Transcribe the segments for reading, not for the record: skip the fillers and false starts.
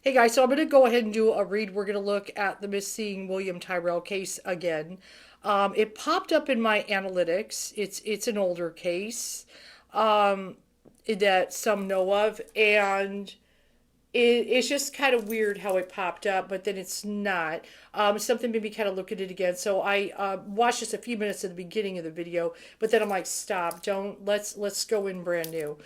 Hey guys, so I'm going to go ahead and do a read. We're going to look at the missing William Tyrrell case again. It popped up in my analytics. It's an older case that some know of, and it's just kind of weird how it popped up, but then it's not. Something made me kind of look at it again. So I watched just a few minutes at the beginning of the video, but then I'm like, stop, don't. Let's go in brand new,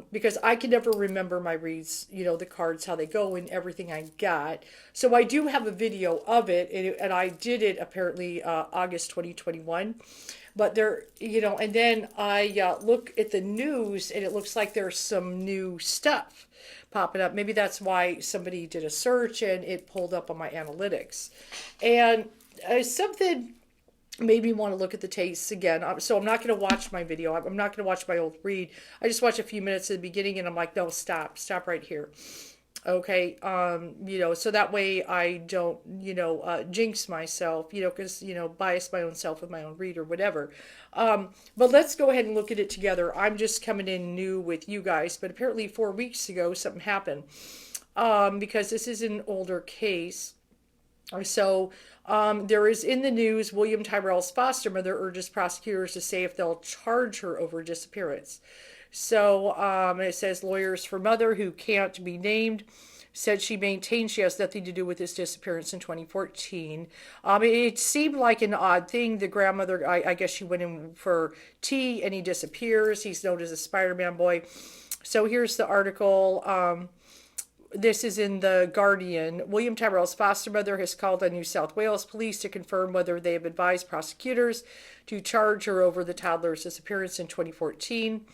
because I can never remember my reads. The cards, how they go, and everything I got. So I do have a video of it, and I did it apparently August 2021. But and then I look at the news, and it looks like there's some new stuff popping up. Maybe that's why somebody did a search and it pulled up on my analytics. And something made me want to look at the tastes again. So I'm not going to watch my video. I'm not going to watch my old read. I just watched a few minutes at the beginning and I'm like, no, stop right here. Okay, so that way I don't, jinx myself, because, bias my own self with my own read or whatever. But let's go ahead and look at it together. I'm just coming in new with you guys, but apparently 4 weeks ago something happened, because this is an older case. So there is in the news, William Tyrrell's foster mother urges prosecutors to say if they'll charge her over disappearance. So it says lawyers for mother who can't be named said she maintains she has nothing to do with his disappearance in 2014. It seemed like an odd thing. The grandmother, I guess she went in for tea and he disappears. He's known as a Spider-Man boy. So here's the article. This is in the Guardian. William Tyrrell's foster mother has called on New South Wales police to confirm whether they have advised prosecutors to charge her over the toddler's disappearance in 2014.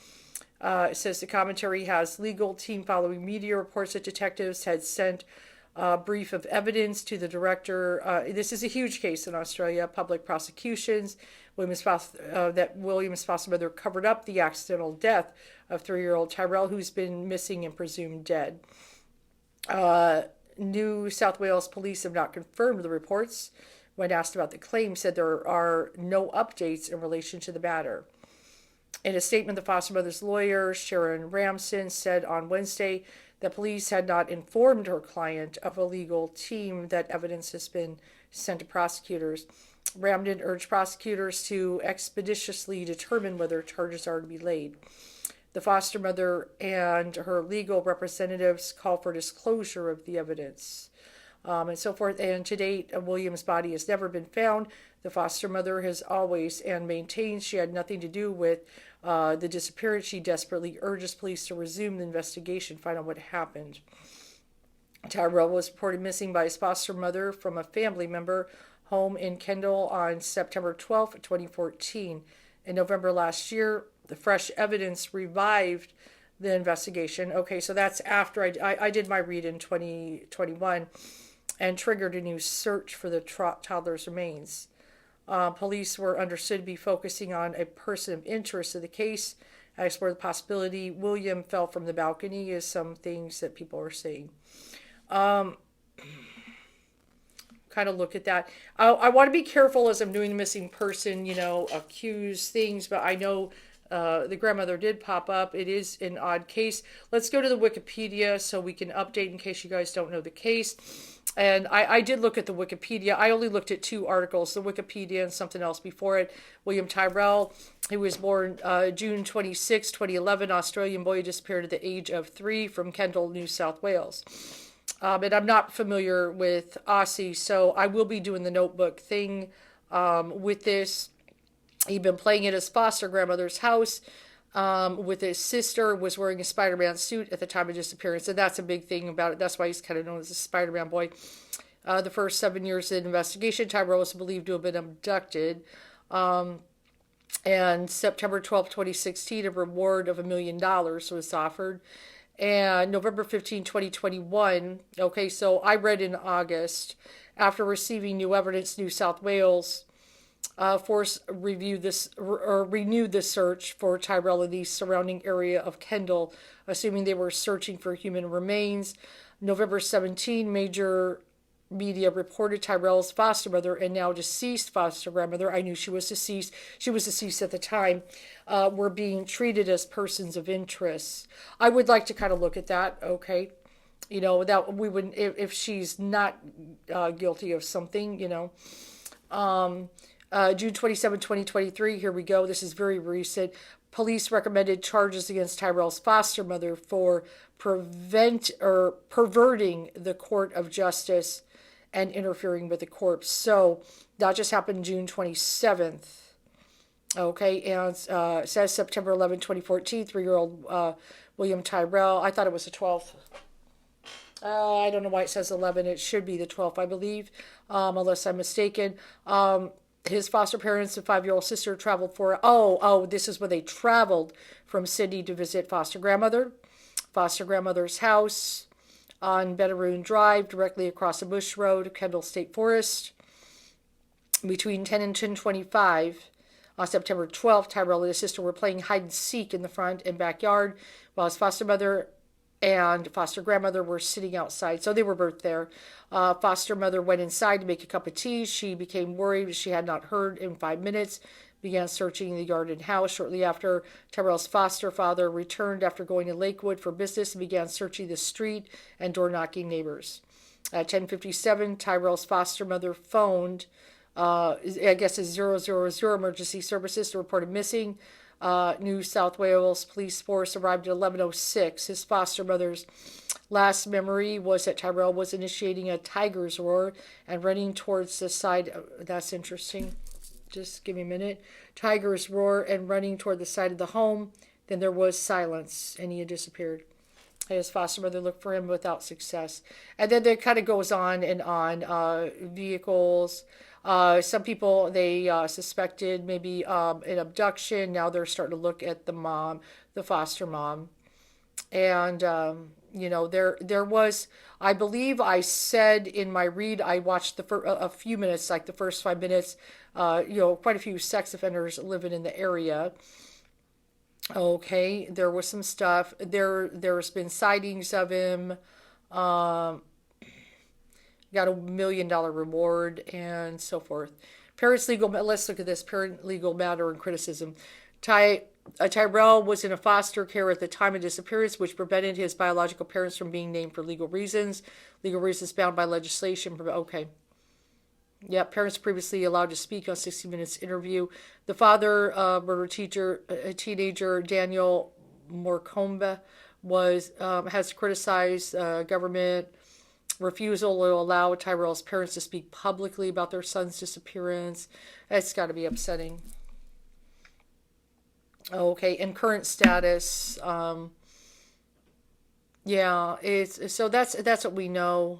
It says the commentary has legal team following media reports that detectives had sent a brief of evidence to the director. This is a huge case in Australia. Public prosecutions. That William's foster mother covered up the accidental death of 3-year-old Tyrrell, who's been missing and presumed dead. New South Wales police have not confirmed the reports. When asked about the claim, said there are no updates in relation to the matter. In a statement, the foster mother's lawyer, Sharon Ramson, said on Wednesday that police had not informed her client of a legal team that evidence has been sent to prosecutors. Ramden urged prosecutors to expeditiously determine whether charges are to be laid. The foster mother and her legal representatives call for disclosure of the evidence, and so forth. And to date, William's body has never been found. The foster mother has always and maintains she had nothing to do with the disappearance. She desperately urges police to resume the investigation, find out what happened. Tyrrell was reported missing by his foster mother from a family member home in Kendall on September 12, 2014. In November last year, the fresh evidence revived the investigation. Okay, so that's after I did my read in 2021 and triggered a new search for the toddler's remains. Police were understood to be focusing on a person of interest in the case. I explored the possibility William fell from the balcony, is some things that people are saying. Kind of look at that. I want to be careful as I'm doing the missing person, accuse things, but I know the grandmother did pop up. It is an odd case. Let's go to the Wikipedia so we can update in case you guys don't know the case. And I did look at the Wikipedia. I only looked at 2 articles, the Wikipedia and something else before it. William Tyrrell, he was born June 26, 2011, Australian boy, disappeared at the age of 3 from Kendall, New South Wales. And I'm not familiar with Aussie, so I will be doing the notebook thing with this. He'd been playing at his foster grandmother's house with his sister, was wearing a Spider-Man suit at the time of disappearance, and that's a big thing about it. That's why he's kind of known as a Spider-Man boy. The first 7 years of the investigation, Tyrrell was believed to have been abducted. And September 12, 2016, a reward of $1 million was offered. And November 15, 2021, okay, so I read in August, after receiving new evidence, New South Wales force renewed the search for Tyrrell in the surrounding area of Kendall, assuming they were searching for human remains. November 17, major media reported Tyrrell's foster mother and now deceased foster grandmother, I knew she was deceased at the time, were being treated as persons of interest. I would like to kind of look at that, okay? You know, that we wouldn't, if she's not guilty of something, you know. June 27, 2023, here we go. This is very recent. Police recommended charges against Tyrrell's foster mother for perverting the court of justice and interfering with the corpse. So that just happened June 27th. Okay, and it says September 11, 2014, 3-year-old William Tyrrell. I thought it was the 12th. I don't know why it says 11. It should be the 12th, I believe, unless I'm mistaken. His foster parents and 5-year-old sister traveled for, this is where they traveled from Sydney to visit foster grandmother's house on Betteroon Drive, directly across the Bush Road, Kendall State Forest. Between 10 and 10:25 on September 12th, Tyrrell and his sister were playing hide and seek in the front and backyard while his foster mother and foster grandmother were sitting outside. So they were both there. Foster mother went inside to make a cup of tea. She became worried she had not heard in 5 minutes, began searching the yard and house. Shortly after, Tyrrell's foster father returned after going to Lakewood for business and began searching the street and door-knocking neighbors. At 10:57, Tyrrell's foster mother phoned, I guess it's 000 emergency services to report him missing. New South Wales police force arrived at 11:06. His foster mother's last memory was that Tyrrell was initiating a tiger's roar and running towards the side. That's interesting. Just give me a minute. Tiger's roar and running toward the side of the home. Then there was silence, and he had disappeared. His foster mother looked for him without success. And then it kind of goes on and on. Vehicles. Some people, they suspected maybe an abduction. Now they're starting to look at the mom, the foster mom. And, you know, there was, I believe I said in my read, I watched a few minutes, like the first 5 minutes, you know, quite a few sex offenders living in the area. Okay, there was some stuff. There's been sightings of him. Got a $1 million reward and so forth. Parents' legal, let's look at this. Parent legal matter and criticism. Tyrrell was in a foster care at the time of disappearance, which prevented his biological parents from being named for legal reasons. Legal reasons bound by legislation. Okay. Yeah, parents previously allowed to speak on 60 Minutes interview. The father, murder teenager Daniel Morcombe, has criticized government refusal to allow Tyrrell's parents to speak publicly about their son's disappearance. It's got to be upsetting. Okay, and current status. Yeah, so that's what we know.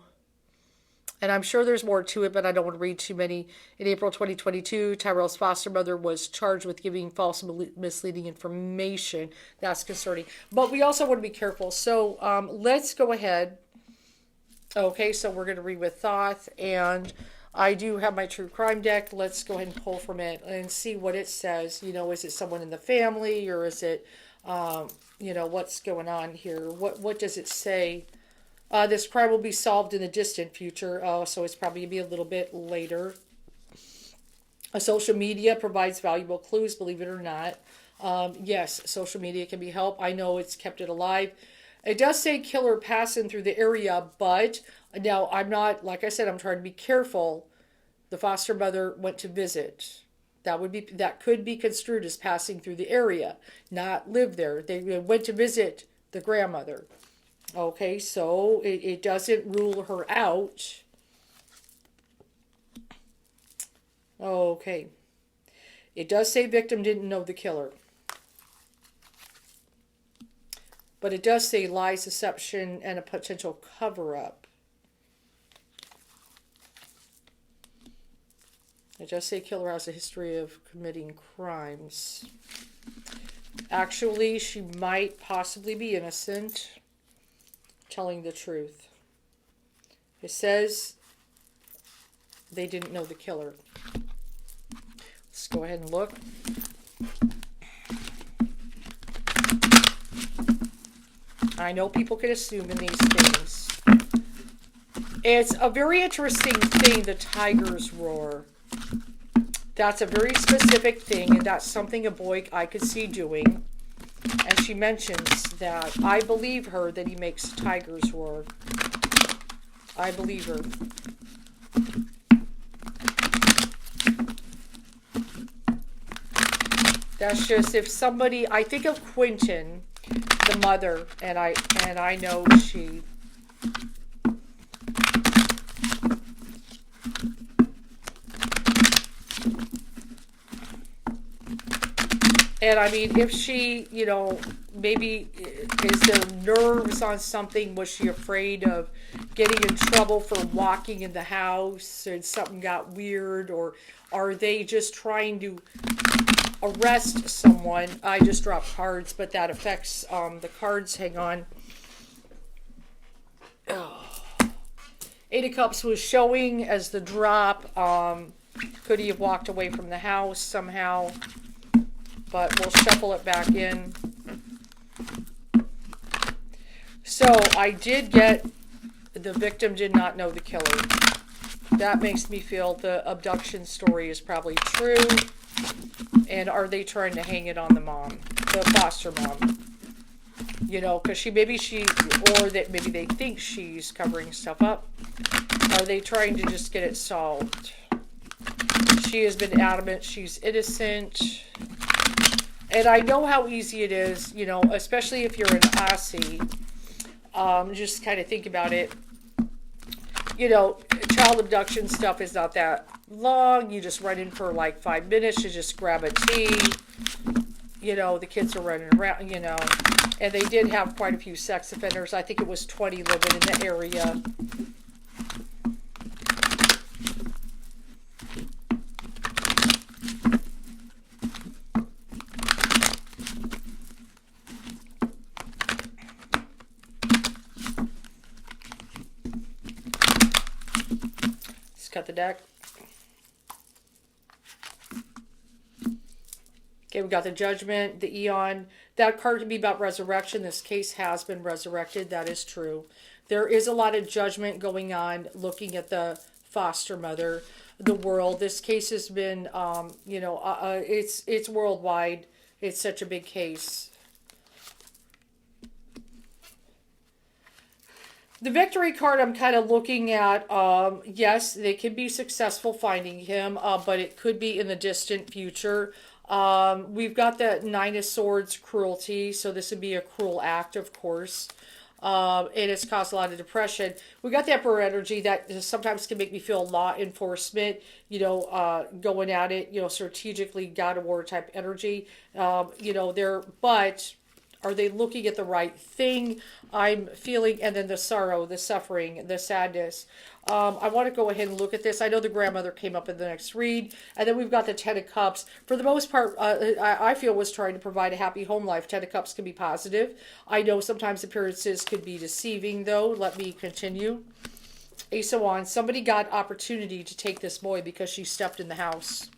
And I'm sure there's more to it, but I don't want to read too many. In April 2022, Tyrrell's foster mother was charged with giving false and misleading information. That's concerning. But we also want to be careful. So let's go ahead. Okay, so we're going to read with Thoth. And I do have my true crime deck. Let's go ahead and pull from it and see what it says. You know, is it someone in the family, or is it, you know, what's going on here? What does it say? This crime will be solved in the distant future, so it's probably going to be a little bit later. Social media provides valuable clues, believe it or not. Yes, social media can be help. I know it's kept it alive. It does say killer passing through the area, but now I'm not, like I said, I'm trying to be careful. The foster mother went to visit. That could be construed as passing through the area, not live there. They went to visit the grandmother. Okay, so it doesn't rule her out. Okay. It does say victim didn't know the killer. But it does say lies, deception, and a potential cover-up. It does say killer has a history of committing crimes. Actually, she might possibly be innocent. Telling the truth. It says they didn't know the killer. Let's go ahead and look. I know people can assume in these things. It's a very interesting thing, the tiger's roar. That's a very specific thing, and that's something a boy I could see doing. And she mentions that I believe her that he makes tigers roar. I believe her. That's just if somebody. I think of Quentin, the mother, and I know she. And I mean, if she, maybe is there nerves on something? Was she afraid of getting in trouble for walking in the house and something got weird? Or are they just trying to arrest someone? I just dropped cards, but that affects the cards. Hang on. Oh. Eight of Cups was showing as the drop. Could he have walked away from the house somehow? But we'll shuffle it back in. So I did get the victim did not know the killer. That makes me feel the abduction story is probably true. And are they trying to hang it on the mom, the foster mom? Because maybe they think she's covering stuff up. Are they trying to just get it solved? She has been adamant she's innocent. And I know how easy it is, especially if you're an Aussie. Just kind of think about it. Child abduction stuff is not that long. You just run in for like 5 minutes. You just grab a tea. The kids are running around, And they did have quite a few sex offenders. I think it was 20 living in the area. Cut the deck. Okay, we got the Judgment, the Eon. That card can be about resurrection. This case has been resurrected. That is true. There is a lot of judgment going on looking at the foster mother, the world. This case has been, it's worldwide. It's such a big case. The victory card I'm kind of looking at, yes, they can be successful finding him, but it could be in the distant future. We've got the Nine of Swords, cruelty, so this would be a cruel act, of course. And it's caused a lot of depression. We got the Emperor energy that sometimes can make me feel law enforcement, going at it, strategically God of War type energy. But are they looking at the right thing? I'm feeling, and then the sorrow, the suffering, the sadness. I want to go ahead and look at this. I know the grandmother came up in the next read. And then we've got the Ten of Cups. For the most part, I feel was trying to provide a happy home life. Ten of Cups can be positive. I know sometimes appearances could be deceiving, though. Let me continue. Ace of Wands. Somebody got opportunity to take this boy because she stepped in the house.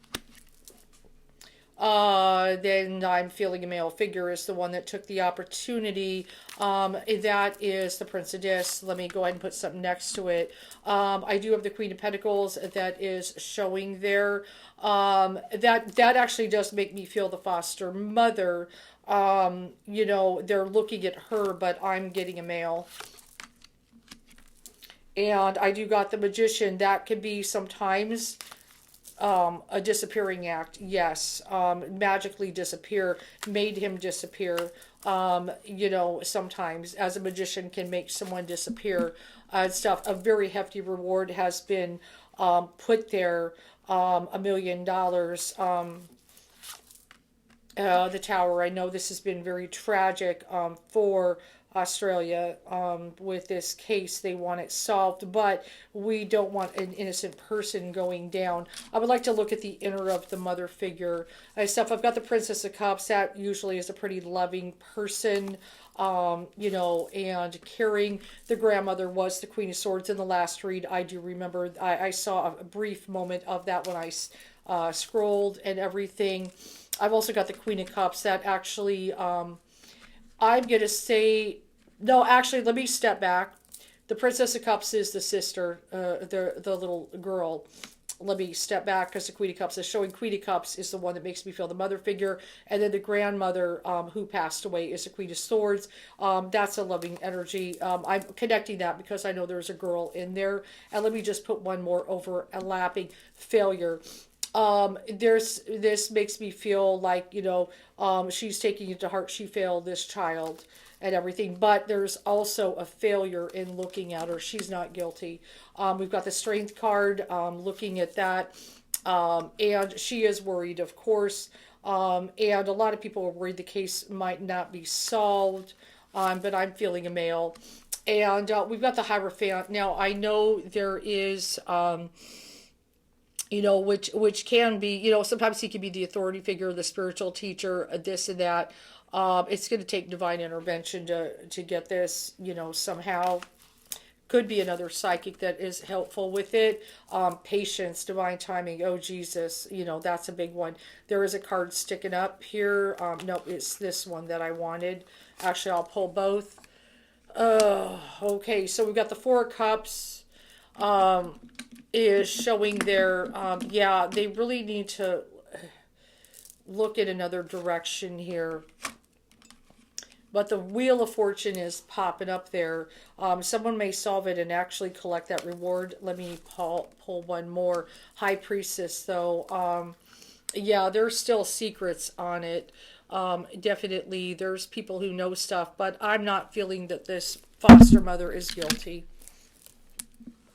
Then I'm feeling a male figure is the one that took the opportunity. That is the Prince of Discs. Let me go ahead and put something next to it. I do have the Queen of Pentacles that is showing there. That actually does make me feel the foster mother. They're looking at her, but I'm getting a male. And I do got the Magician. That could be sometimes a disappearing act. Yes. Magically disappear, made him disappear. Sometimes as a magician can make someone disappear and stuff. A very hefty reward has been put there. $1 million. The Tower. I know this has been very tragic for Australia with this case. They want it solved, but we don't want an innocent person going down. I would like to look at the inner of the mother figure stuff. I've got the Princess of Cups. That usually is a pretty loving person, and caring. The grandmother was the Queen of Swords in the last read. I do remember I saw a brief moment of that when I scrolled and everything. I've also got the Queen of Cups. That actually, I'm going to say, no, actually, let me step back. The Princess of Cups is the sister, the little girl. let me step back because the Queen of Cups is showing. Queen of Cups is the one that makes me feel the mother figure, and then the grandmother who passed away is the Queen of Swords. That's a loving energy. I'm connecting that because I know there's a girl in there. And let me just put one more overlapping. Failure. There's this makes me feel like, she's taking it to heart. She failed this child and everything, but there's also a failure in looking at her. She's not guilty. We've got the strength card, looking at that, and she is worried, of course, and a lot of people are worried the case might not be solved, but I'm feeling a male. And we've got the Hierophant. Now, I know there is, which can be, sometimes he can be the authority figure, the spiritual teacher, this and that. It's going to take divine intervention to get this, somehow. Could be another psychic that is helpful with it. Patience, divine timing. Oh, Jesus, that's a big one. There is a card sticking up here. No, it's this one that I wanted. Actually, I'll pull both. Okay, so we've got the Four of Cups. Is showing their, they really need to look in another direction here. But the Wheel of Fortune is popping up there. Someone may solve it and actually collect that reward. Let me pull one more. High Priestess, though. There's still secrets on it. Definitely, there's people who know stuff, but I'm not feeling that this foster mother is guilty.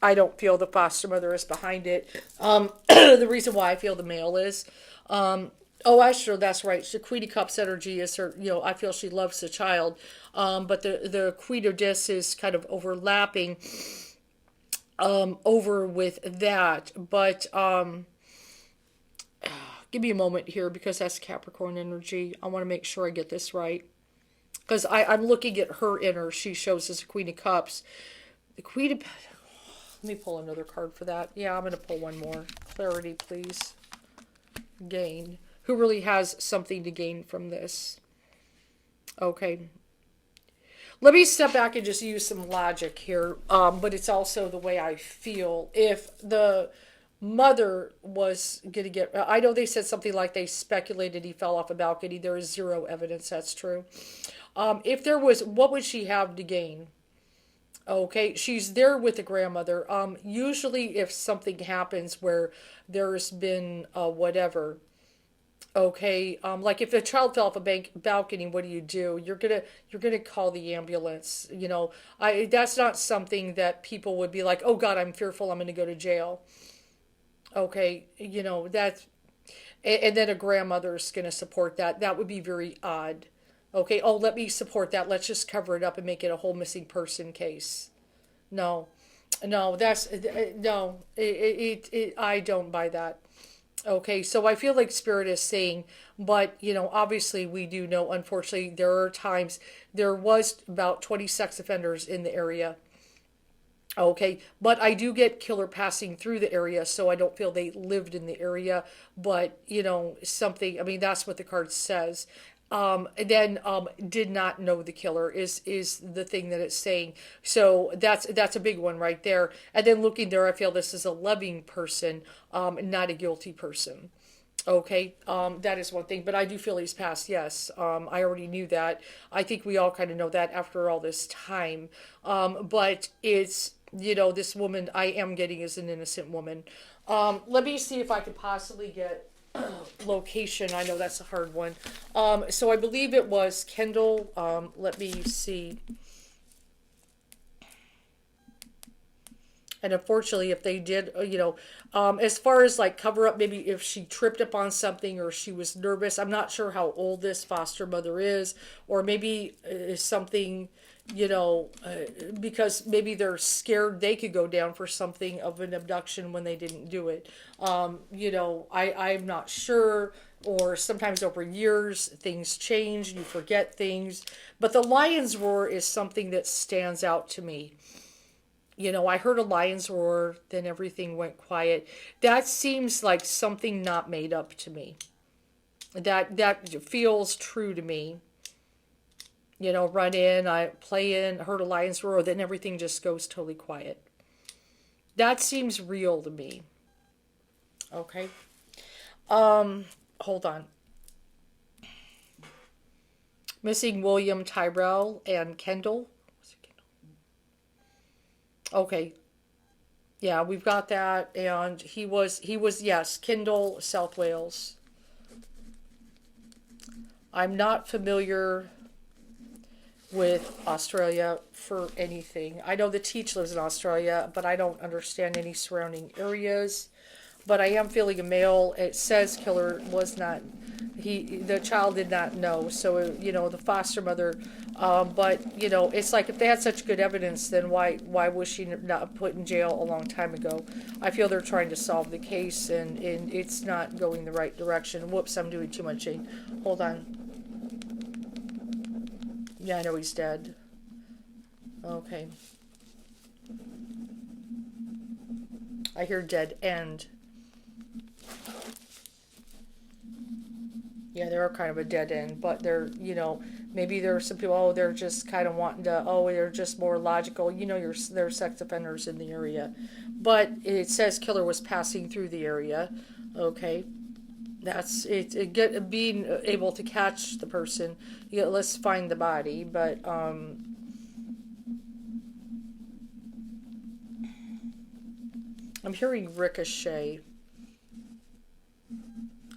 I don't feel the foster mother is behind it. The reason why I feel the male is, actually, that's right. The Queen of Cups energy is her, I feel she loves the child. But the Queen of Discs is kind of overlapping over with that. But give me a moment here because that's Capricorn energy. I want to make sure I get this right. Because I'm looking at her inner. She shows as a Queen of Cups. The Queen of... Let me pull another card for that. Yeah, I'm going to pull one more. Clarity, please. Gain. Who really has something to gain from this? Okay. Let me step back and just use some logic here. But it's also the way I feel. If the mother was going to get... I know they said something like they speculated he fell off a balcony. There is zero evidence that's true. If there was... What would she have to gain? Okay, she's there with the grandmother. Usually if something happens where there's been whatever, okay, like if a child fell off a balcony, what do? You're gonna call the ambulance. That's not something that people would be like, oh God, I'm fearful, I'm gonna go to jail. Okay, that's, and then a grandmother's gonna support that. That would be very odd. Okay, oh, let me support that. Let's just cover it up and make it a whole missing person case. No, that's, no, I don't buy that. Okay, so I feel like Spirit is saying, but, obviously we do know, unfortunately, there are times, there was about 20 sex offenders in the area. Okay, but I do get killer passing through the area, so I don't feel they lived in the area, but, something, I mean, that's what the card says. Then did not know the killer is the thing that it's saying. So that's a big one right there. And then looking there, I feel this is a loving person, not a guilty person. Okay, that is one thing. But I do feel he's passed, yes. I already knew that. I think we all kind of know that after all this time. But it's, this woman I am getting is an innocent woman. Let me see if I could possibly get location. I know that's a hard one. So I believe it was Kendall. Let me see. And unfortunately, if they did, as far as like cover up, maybe if she tripped up on something or she was nervous, I'm not sure how old this foster mother is, or maybe something, because maybe they're scared they could go down for something of an abduction when they didn't do it. I'm not sure, or sometimes over years things change, you forget things. But the lion's roar is something that stands out to me. I heard a lion's roar, then everything went quiet. That seems like something not made up to me. That feels true to me. Run in, I play in, heard a lion's roar, then everything just goes totally quiet. That seems real to me. Okay. Hold on. Missing William Tyrrell and Kendall. Okay. Yeah, we've got that, and he was yes, Kendall, South Wales. I'm not familiar with Australia for anything. I know the teach lives in Australia, but I don't understand any surrounding areas. But I am feeling a male. It says killer was not. The child did not know. So the foster mother. But it's like if they had such good evidence, then why was she not put in jail a long time ago? I feel they're trying to solve the case, and it's not going the right direction. Whoops, I'm doing too much. Hold on. Yeah, I know he's dead. Okay. I hear dead end. Yeah, they're kind of a dead end, but maybe there are some people, oh, they're just kind of wanting to, oh, they're just more logical. There are sex offenders in the area. But it says killer was passing through the area. Okay. That's being able to catch the person. Let's find the body. But I'm hearing ricochet.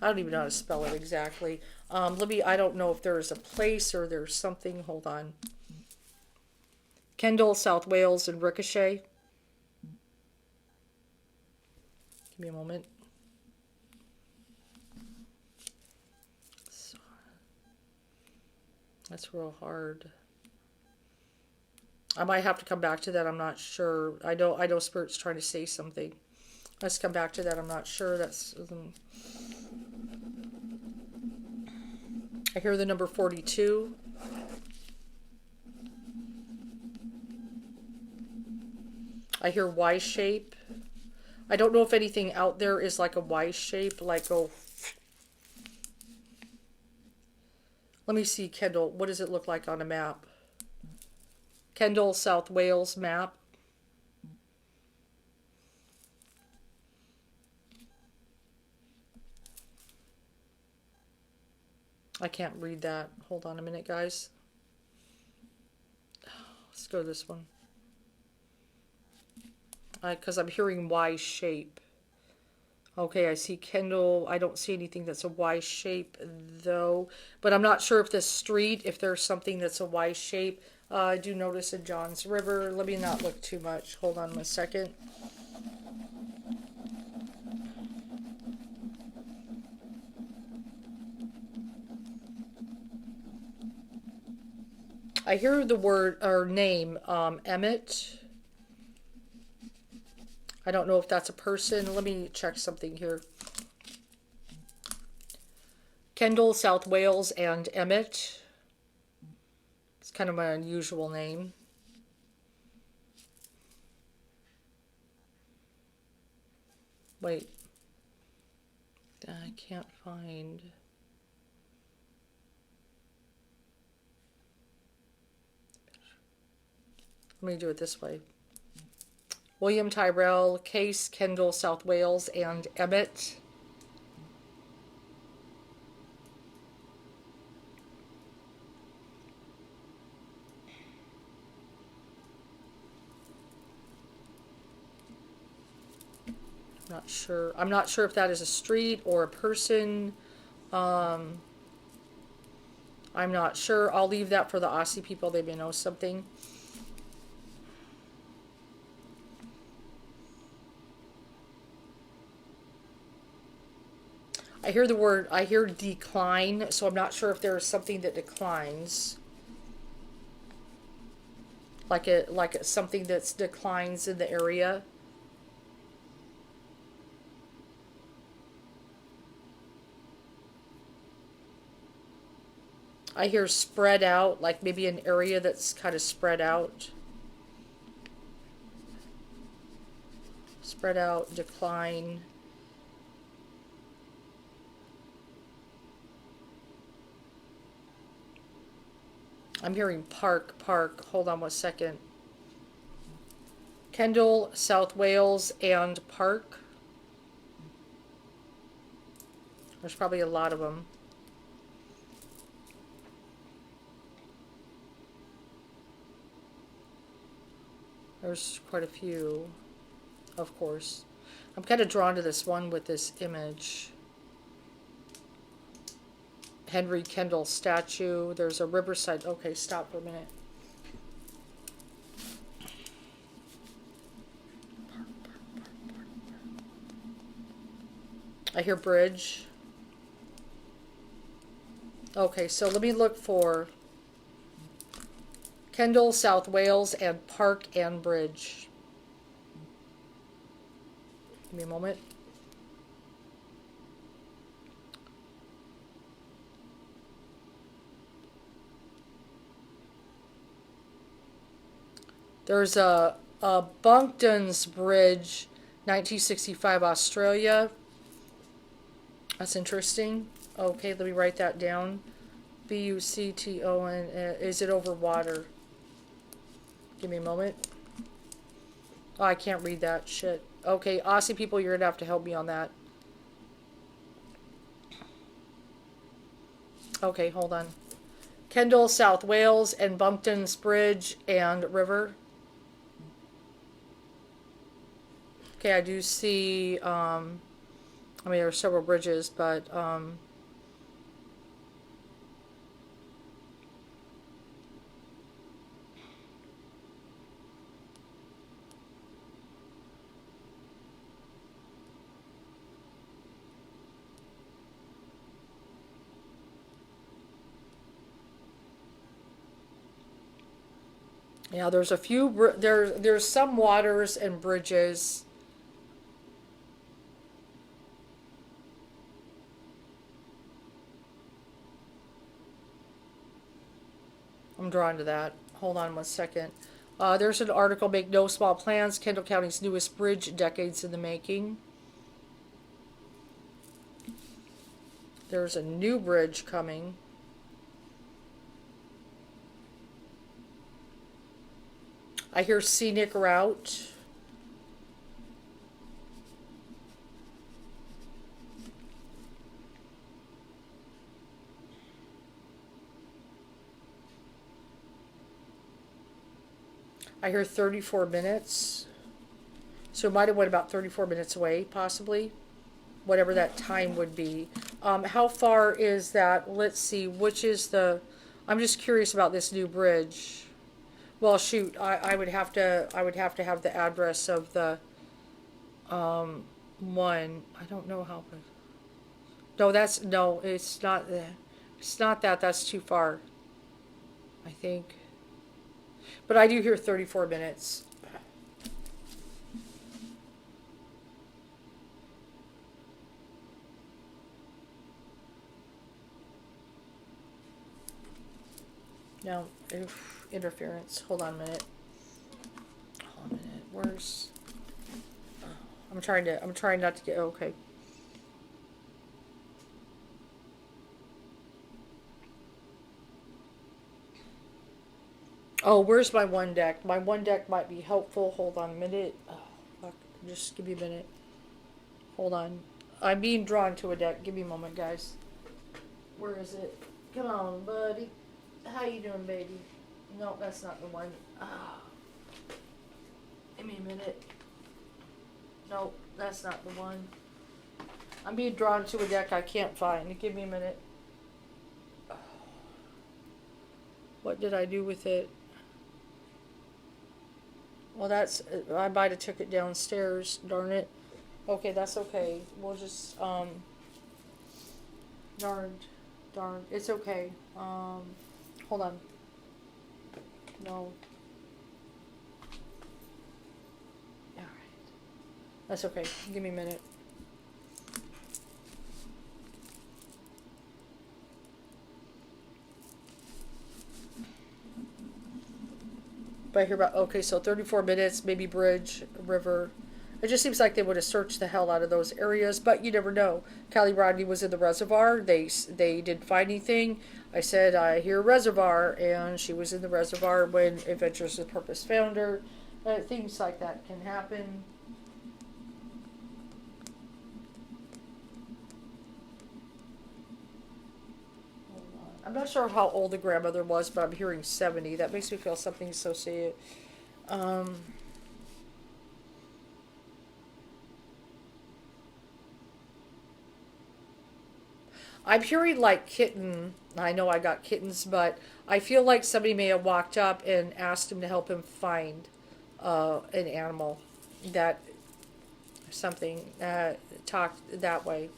I don't even know how to spell it exactly. I don't know if there's a place or there's something. Hold on. Kendall, South Wales, and Ricochet. Give me a moment. That's real hard. I might have to come back to that. I'm not sure. I know Spirit's trying to say something. Let's come back to that. I'm not sure. I hear the number 42. I hear Y shape. I don't know if anything out there is like a Y shape, like a... Let me see, Kendall. What does it look like on a map? Kendall, South Wales map. I can't read that. Hold on a minute, guys. Let's go to this one. Because I'm hearing Y shape. Okay, I see Kendall. I don't see anything that's a Y shape, though. But I'm not sure if this street, if there's something that's a Y shape. I do notice in Johns River. Let me not look too much. Hold on a second. I hear the word or name, Emmett. I don't know if that's a person. Let me check something here. Kendall, South Wales, and Emmett. It's kind of an unusual name. Wait. I can't find... Let me do it this way. William Tyrrell, Case, Kendall, South Wales, and Emmett. Not sure. I'm not sure if that is a street or a person. I'm not sure. I'll leave that for the Aussie people. They may know something. I hear decline, so I'm not sure if there's something that declines. Like something that declines in the area. I hear spread out, like maybe an area that's kind of spread out. Spread out, decline. I'm hearing park. Hold on 1 second. Kendall, South Wales, and park. There's probably a lot of them. There's quite a few, of course. I'm kind of drawn to this one with this image. Henry Kendall statue. There's a riverside. Okay, stop for a minute. I hear bridge. Okay, so let me look for Kendall, South Wales, and Park and Bridge. Give me a moment. There's a Bunkton's Bridge, 1965 Australia. That's interesting. Okay, let me write that down. Bucton. Is it over water? Give me a moment. Oh, I can't read that. Shit. Okay, Aussie people, you're going to have to help me on that. Okay, hold on. Kendall, South Wales, and Bunkton's Bridge and River. Okay, I do see, I mean, there are several bridges, but, yeah, there's a few, there's some waters and bridges. I'm drawn to that. Hold on 1 second. There's an article, Make No Small Plans, Kendall County's newest bridge, decades in the making. There's a new bridge coming. I hear scenic route. I hear 34 minutes. So it might have went about 34 minutes away, possibly. Whatever that time would be. How far is that? Let's see, which is the... I'm just curious about this new bridge. Well, shoot, I would have to have the address of the one. I don't know how. No, it's not. It's not that. That's too far. I think. But I do hear 34 minutes. No, interference. Hold on a minute. Hold on a minute. Where's? I'm trying not to get. Okay. Oh, where's my one deck? My one deck might be helpful. Hold on a minute. Oh, fuck. Just give me a minute. Hold on. I'm being drawn to a deck. Give me a moment, guys. Where is it? Come on, buddy. How you doing, baby? No, that's not the one. Oh. Give me a minute. No, that's not the one. I'm being drawn to a deck I can't find. Give me a minute. Oh. What did I do with it? Well, that's... I might have took it downstairs. Darn it. Okay, that's okay. We'll just... Darn. It's okay. Hold on. No. Alright. That's okay. Give me a minute. But I hear about, okay, so 34 minutes, maybe bridge, river. It just seems like they would have searched the hell out of those areas, but you never know. Callie Rodney was in the reservoir. They didn't find anything. I said, I hear reservoir, and she was in the reservoir when Adventures with Purpose found her. Things like that can happen. I'm not sure how old the grandmother was, but I'm hearing 70. That makes me feel something associated. Um, I'm hearing like kitten. I know I got kittens, but I feel like somebody may have walked up and asked him to help him find an animal that something talked that way.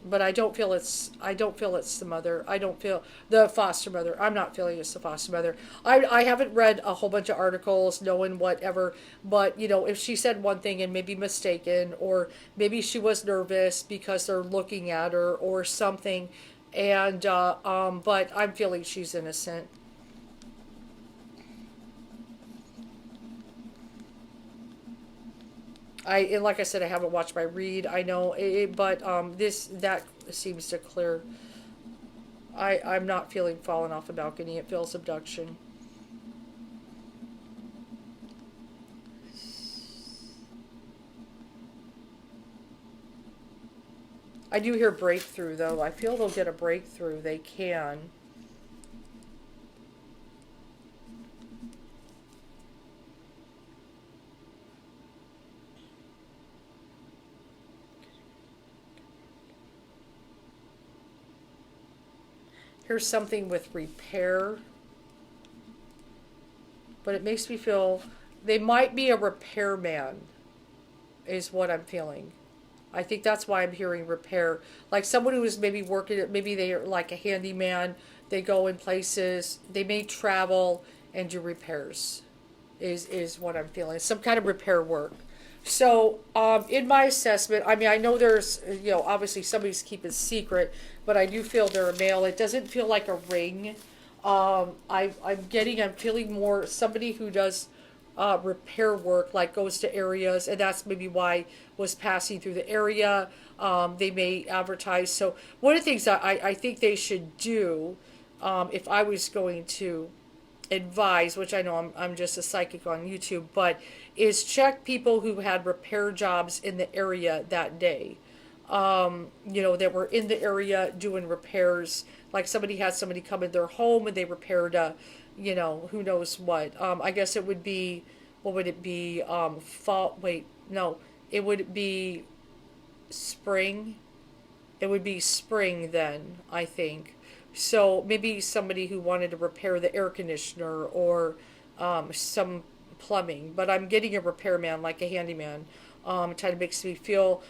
But I don't feel it's the mother. I don't feel the foster mother. I'm not feeling it's the foster mother. I haven't read a whole bunch of articles knowing whatever, but you know, if she said one thing and maybe mistaken, or maybe she was nervous because they're looking at her or something, and but I'm feeling she's innocent. And like I said, I haven't watched my read. I know it, but this that seems to clear. I'm not feeling falling off a balcony. It feels abduction. I do hear breakthrough though. I feel they'll get a breakthrough. They can. Here's something with repair, but it makes me feel they might be a repairman, is what I'm feeling. I think that's why I'm hearing repair. Like someone who is maybe working, maybe they are like a handyman. They go in places, they may travel and do repairs, is what I'm feeling. Some kind of repair work. So, in my assessment, I mean, I know there's, you know, obviously somebody's keeping secret, but I do feel they're a male. It doesn't feel like a ring. I'm feeling more somebody who does repair work, like goes to areas, and that's maybe why was passing through the area. They may advertise. So one of the things that I think they should do, if I was going to advise, which I know I'm just a psychic on YouTube, but is check people who had repair jobs in the area that day. You know, that were in the area doing repairs. Like somebody had somebody come in their home and they repaired a, you know, who knows what. I guess it would be, what would it be? Fall, wait, no, it would be spring. It would be spring then, I think. So maybe somebody who wanted to repair the air conditioner or some plumbing. But I'm getting a repairman, like a handyman. It kind of makes me feel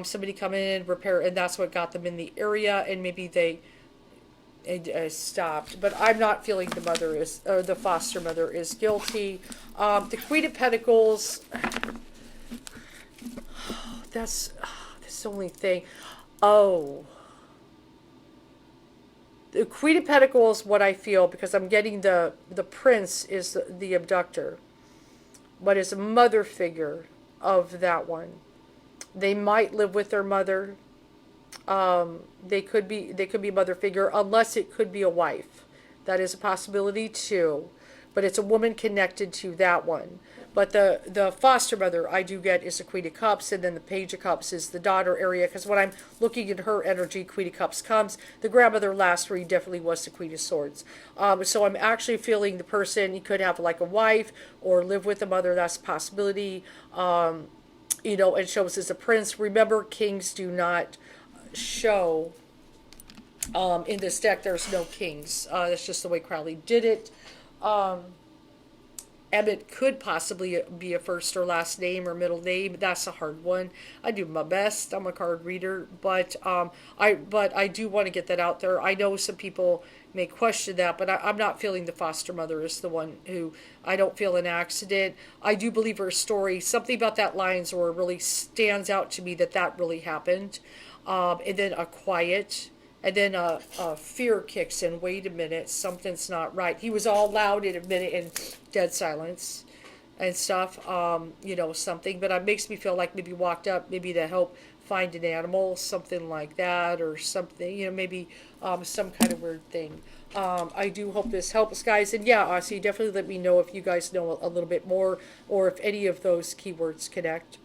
somebody come in, repair, and that's what got them in the area, and maybe they stopped. But I'm not feeling the mother is, or the foster mother is guilty. The Queen of Pentacles, that's the only thing. Oh, the Queen of Pentacles, what I feel, because I'm getting the prince is the abductor, but is a mother figure of that one. They might live with their mother. They could be a mother figure, unless it could be a wife. That is a possibility too, but it's a woman connected to that one. But the foster mother I do get is the Queen of Cups, and then the Page of Cups is the daughter area. Because when I'm looking at her energy, Queen of Cups comes. The grandmother last read definitely was the Queen of Swords. So I'm actually feeling the person, you could have like a wife or live with a mother. That's a possibility. You know, it shows as a prince. Remember, kings do not show in this deck. There's no kings. That's just the way Crowley did it. Emmett could possibly be a first or last name or middle name. That's a hard one. I do my best. I'm a card reader, but I do want to get that out there. I know some people may question that, but I'm not feeling the foster mother is the one who, I don't feel an accident. I do believe her story. Something about that Lions Roar really stands out to me, that really happened. And then a quiet. And then a fear kicks in. Wait a minute, something's not right. He was all loud in a minute and dead silence and stuff. You know, something. But it makes me feel like maybe walked up, maybe to help find an animal, something like that, or something. You know, maybe some kind of weird thing. I do hope this helps, guys. And yeah, so you definitely let me know if you guys know a little bit more, or if any of those keywords connect.